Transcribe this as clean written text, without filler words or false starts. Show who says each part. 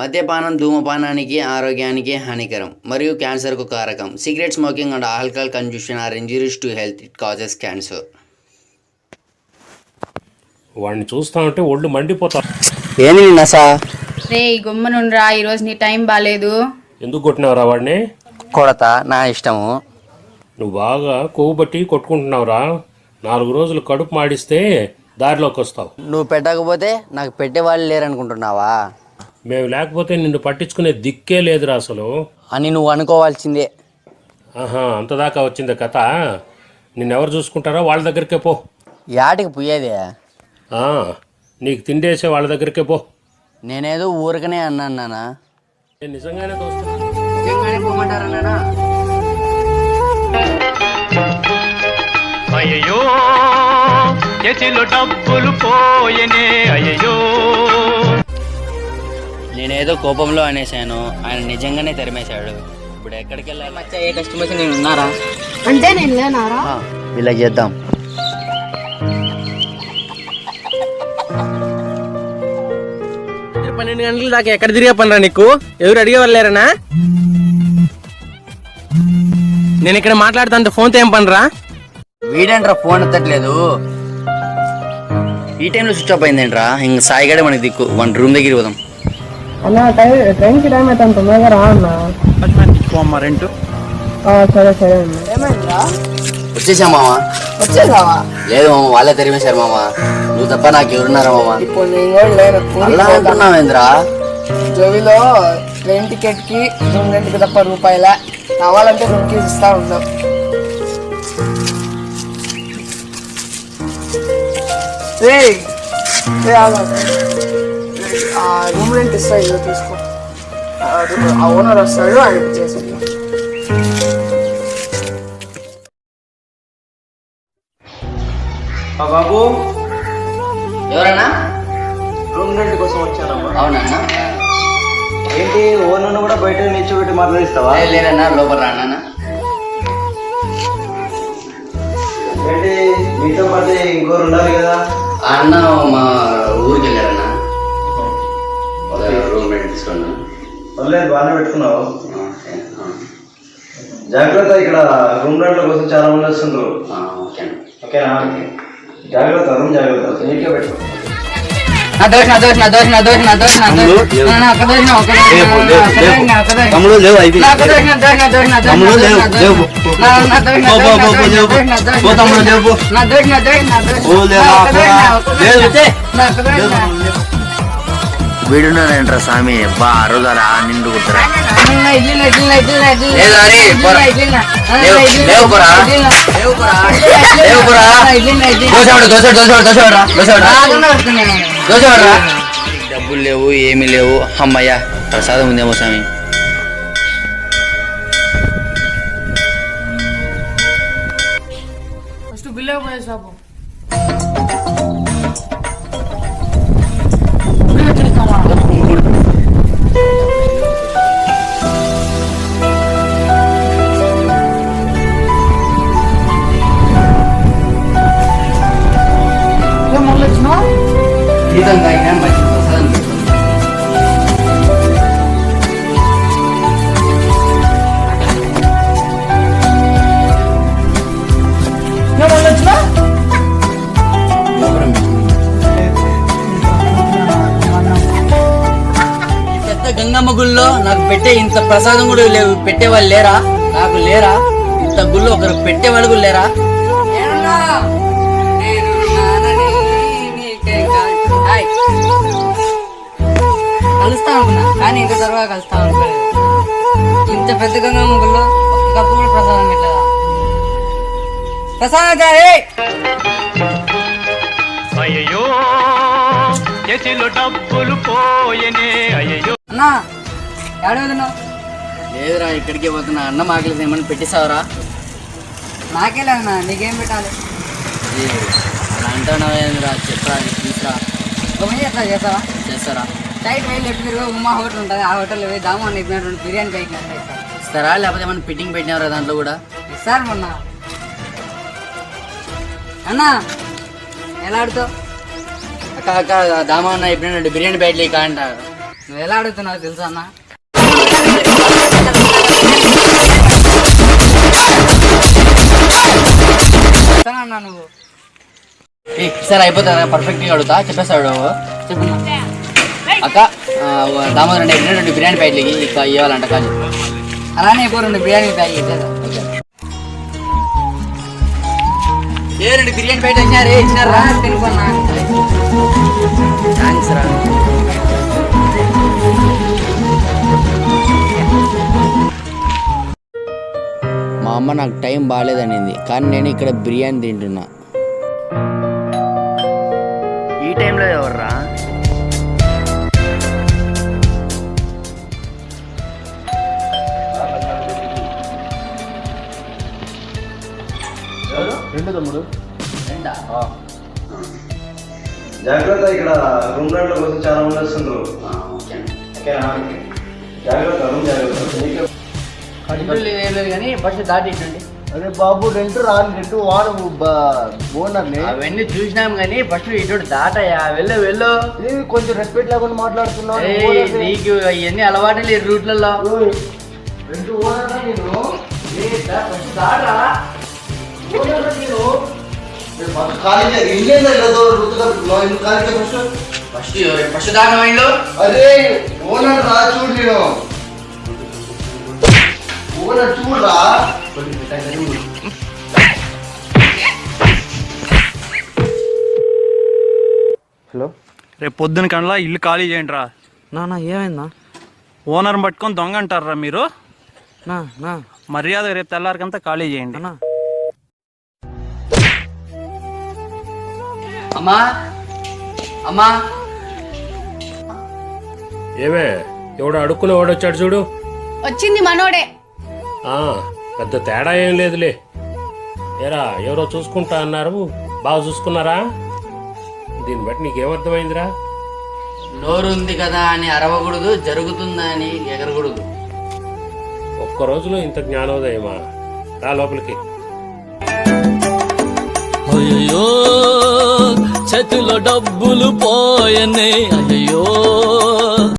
Speaker 1: మద్యపానం ధూమపానానికి ఆరోగ్యానికి హానికరం మరియు క్యాన్సర్కు కారకం. Cigarette smoking and alcohol consumption are injurious to health. It causes cancer.
Speaker 2: వాడిని చూస్తా ఉంటే ఒళ్ళు మండిపోతా.
Speaker 1: ఏంది నసా?
Speaker 3: రే గమ్మునుండ్రా, ఈరోజు నీ టైం బాగాలేదు.
Speaker 2: ఎందుకు కొట్టినావురా వాడిని?
Speaker 1: కొడతా, నా ఇష్టము.
Speaker 2: నువ్వు బాగా కొవ్వు బట్టి కొట్టుకుంటున్నావురా. 4 రోజులు కడుపు మాడిస్తే దారిలోకి వస్తావు.
Speaker 1: నువ్వు పెట్టకపోతే నాకు పెట్టేవాళ్ళు లేరనుకుంటున్నావా?
Speaker 2: మేము లేకపోతే నిన్ను పట్టించుకునే దిక్కే లేదురా అసలు
Speaker 1: అని నువ్వు అనుకోవాల్సిందే.
Speaker 2: ఆహా, అంతదాకా వచ్చింది కథ. నిన్నెవరు చూసుకుంటారో వాళ్ళ దగ్గరికే పో.
Speaker 1: యాటికి పోయేదే?
Speaker 2: నీకు తిండేసే వాళ్ళ దగ్గరికే పో.
Speaker 1: నేనేదో ఊరికనే అన్నాను నానా.
Speaker 2: నేను నిజంగానే దోస్తా.
Speaker 1: నిజంగానే పోమంటారా నానా?
Speaker 4: అయ్యో చేతిలో డబ్బులు పోయనే, అయ్యో.
Speaker 1: నేనేదో కోపంలో అనేసాను, ఆయన నిజంగానే తరిమేశాడు. ఇప్పుడు ఎక్కడికి వెళ్ళాలి? ఏ కస్టమర్స్ నేను ఉన్నారా
Speaker 3: అంటే నేను లేనారా?
Speaker 1: ఇలా చేద్దాం.
Speaker 5: పన్నెండు గంటల దాకా ఎక్కడ తిరిగే పనిరా నీకు? ఎవరు అడిగే వాళ్ళేరనా? నేను ఇక్కడ మాట్లాడుతా ఫోన్తో ఏం పనిరా?
Speaker 1: వీడేంట్రా ఫోన్ ఎత్తట్లేదు? ఈ టైంలో స్విచ్ ఆఫ్ అయిందేంట్రా? ఇంక సాయిగాడే మనకి దిక్కు. వన్ రూమ్ దగ్గరికి పోదాం.
Speaker 6: అన్న ట్రైన్కి టైం అయితే తొందరగా రా అన్న.
Speaker 5: రెంట్
Speaker 6: సరే సరే అన్న. ఏమైందిరా?
Speaker 1: వచ్చేసా మామా.
Speaker 6: వచ్చేసావా?
Speaker 1: లేదు మామ, వాళ్ళే తరిమేశారు మామ. నువ్వు తప్ప నాకు ఎవరున్నారా మామ?
Speaker 6: ఇప్పుడు నేను కూడా లేను.
Speaker 1: అలా అంటున్నావేంద్రా?
Speaker 6: జోబిలో ట్రైన్ టికెట్ కి రూమ్ రెంట్కి తప్ప రూపాయలే. కావాలంటే రూమ్ కి ఇస్తా ఉన్నాం. రూమ్ రెంట్ ఇస్తా, ఇల్లు తీసుకో. ఆ ఓనర్ వస్తాడు, ఆయన చేసి
Speaker 5: బాబు.
Speaker 1: ఎవరన్నా?
Speaker 5: రూమ్ రెంట్ కోసం వచ్చానమ్మా.
Speaker 1: అవునన్నా.
Speaker 5: ఏంటి ఓనర్ కూడా బయట నిల్చోబెట్టి మాట్లాడిస్తావా?
Speaker 1: లేదన్నా, లోపల రానా?
Speaker 5: ఏంటి మీతో పాటు ఇంకోరు ఉండాలి కదా?
Speaker 1: అన్న మా ఊరికి వెళ్ళారన్నా. రూమ్ రెంట్ తీసుకున్నా.
Speaker 5: పర్లేదు, బాగానే పెట్టుకున్నావు. జాగ్రత్త, ఇక్కడ రూమ్ రెంట్ల కోసం చాలా మంది వస్తుండ్రు. ఓకేనా? జాగ్రత్త, రూమ్ జాగ్రత్త, నీట్గా పెట్టు.
Speaker 1: వీడున్నారంట్రా స్వామి. బా రోజారా నిండు కుట్టరా. డబ్బులు లేవు, ఏమీ లేవు. అమ్మయ్యా, ప్రసాదం ఉందేమో స్వామి.
Speaker 6: ఫస్ట్ బిల్ అయిపోయే షాపు.
Speaker 1: జీతం తాగినా మంచి ప్రసాదం పెట్టుకుంది. పెద్ద గంగమ్మ గుళ్ళో నాకు పెట్టే ఇంత ప్రసాదం కూడా లేవు. పెట్టేవాళ్ళు లేరా? నాకు లేరా? ఇంత గుళ్ళో ఒకరు పెట్టేవాళ్ళు కూడా లేరా?
Speaker 7: కలుస్తా అనుకున్నా, కానీ ఇంత త్వరగా కలుస్తా అనుకోలేదు. ఇంత పెద్ద గంగమ్మ గుళ్ళో ఒక్క కప్పు కూడా ప్రసాదం పెట్టలేదా? ప్రసాదం కాదే.
Speaker 4: అయ్యో చేతిలో డబ్బులు పోయనే, అయ్యో.
Speaker 7: అన్నా ఎక్కడ వెళ్తున్నావు?
Speaker 1: లేదురా, ఇక్కడికే పోతున్నా. అన్నం ఆకలి ఏమన్నా పెట్టేసావరా?
Speaker 7: నాకే లేదన్నా, నీకేం పెట్టాలి?
Speaker 1: అలా అంటున్నావేంద్రా? చెప్పరా, తీసురా.
Speaker 7: గమని ఎట్లా చేస్తావా?
Speaker 1: చేస్తారా?
Speaker 7: సైడ్ రైలు ఎట్టు తిరుగు ఉమ్మా హోటల్ ఉంటుంది, ఆ హోటల్లో పోయి దామని ఇచ్చినటువంటి బిర్యానీ ప్యాకెట్ ఇస్తారు.
Speaker 1: ఇస్తారా? లేకపోతే ఏమన్నా ఫిట్టింగ్ పెట్టినవరా దాంట్లో కూడా?
Speaker 7: ఇస్తారు మొన్న. అన్నా ఎలా ఆడుతావు?
Speaker 1: అక్క దామా అన్న ఇప్పుడు బిర్యానీ ప్యాకెట్లు ఇక అంటారు.
Speaker 7: నువ్వు ఎలా అడుగుతున్నావు తెలుసా అన్న? చెప్తానన్నా నువ్వు.
Speaker 8: సరే అయిపోతుందా? పర్ఫెక్ట్గా అడుగుతా, చెప్పేస్తాడు.
Speaker 7: చెప్పు
Speaker 8: అక్క దామోదర్ అంటే 2 బిర్యానీ ప్యాకెట్లకి ఇక ఇవ్వాలంట కానీ.
Speaker 7: అలానే ఇప్పుడు 2 బిర్యానీ ప్యాకెట్.
Speaker 8: ఏ 2 బిర్యానీ ప్యాకెట్ వచ్చినారే, ఇచ్చినారా?
Speaker 7: తినుకున్నా.
Speaker 8: థ్యాంక్స్ రా.
Speaker 1: మా అమ్మ నాకు టైం బాగాలేదనింది, కానీ నేను ఇక్కడ బిర్యానీ తింటున్నా. ఈ టైంలో ఎవర్రా?
Speaker 5: రెండు తమ్ముడు జాగ్రత్త, ఇక్కడ రూమ్ రెంట్ల కోసం చాలా మంది వస్తుండ్రు. ఓకేనా? జాగ్రత్త, రూమ్ జాగ్రత్త.
Speaker 8: ఏం లేదు కానీ ఫస్ట్ దాటి ఇట్టండి.
Speaker 5: అరే బాబు, రెంట్ రాని రెంట్ వాడు ఓనర్ని.
Speaker 8: అవన్నీ చూసినాం కానీ ఫస్ట్ ఇటు దాటయ్యా. వెళ్ళు.
Speaker 5: కొంచెం రెస్పెక్ట్ లేకుండా మాట్లాడుతున్నావు.
Speaker 8: నీకు ఇవన్నీ అలవాటు లేదు రూట్లలో.
Speaker 5: రెంట్ ఓనర్ నేను
Speaker 8: ఫస్ట్ దాటరా. ఫస్ట్ దాని మైండ్లో
Speaker 5: అరే ఓనర్ రా, చూడు నేను ఓనర్ చూడరా. హలో,
Speaker 9: రేపు పొద్దున కల్లా ఇల్లు ఖాళీ చేయండి రా.
Speaker 7: నా ఏమైందా?
Speaker 9: ఓనర్ని పట్టుకొని దొంగ అంటారా మీరు?
Speaker 7: నా
Speaker 9: మర్యాద రేపు తెల్లారికంతా ఖాళీ చేయండి.
Speaker 7: అన్నా
Speaker 8: అమ్మా
Speaker 2: ఏమే ఎవడో అడుక్కునే వాడు వచ్చాడు చూడు.
Speaker 3: వచ్చింది మనోడే.
Speaker 2: ఆ, పెద్ద తేడా ఏం లేదులే. ఏరా ఎవరో చూసుకుంటా అన్నారు, బాగా చూసుకున్నారా? దీన్ని బట్టి నీకేమర్థమైందిరా?
Speaker 8: నోరు ఉంది కదా అని అరవకూడదు, జరుగుతుందా అని ఎగరకూడదు.
Speaker 2: ఒక్క రోజులో ఇంత జ్ఞానోదయమా? రా లోపలికి.
Speaker 10: అయ్యో చేతిలో డబ్బులు పోయనే అయ్యో